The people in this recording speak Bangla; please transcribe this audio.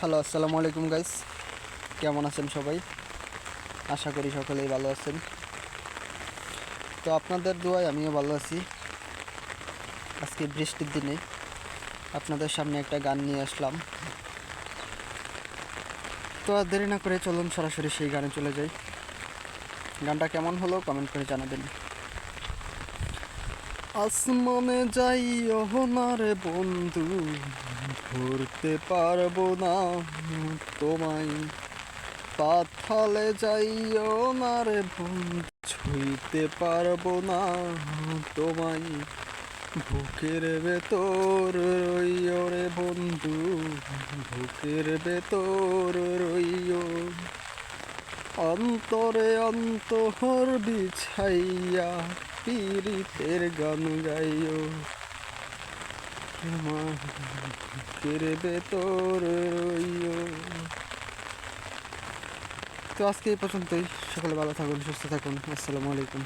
হ্যালো, আসসালামু আলাইকুম গাইস। কেমন আছেন সবাই? আশা করি সকলেই ভালো আছেন। তো আপনাদের দোয়ায় আমিও ভালো আছি। আজকে বৃষ্টির দিনে আপনাদের সামনে একটা গান নিয়ে আসলাম। তো আর দেরি না করে চলুন সরাসরি সেই গানে চলে যাই। গানটা কেমন হলো কমেন্ট করে জানাবেন। আসমানে যাইও না রে বন্ধু, ধরতে পারবো না তোমায়। পাতালে যাইও না রে বন্ধু, ছুঁইতে পারবো না তোমায়। বুকের ভেতর রইও রে বন্ধু, বুকের ভেতর রইও। অন্তরে অন্তর বিছাইয়া পীড়িতের গান গাইও। তোমার বুকের ভেতর রইও। তো আজকে এই পর্যন্তই। সকলে ভালো থাকুন, সুস্থ থাকুন। আসসালামু আলাইকুম।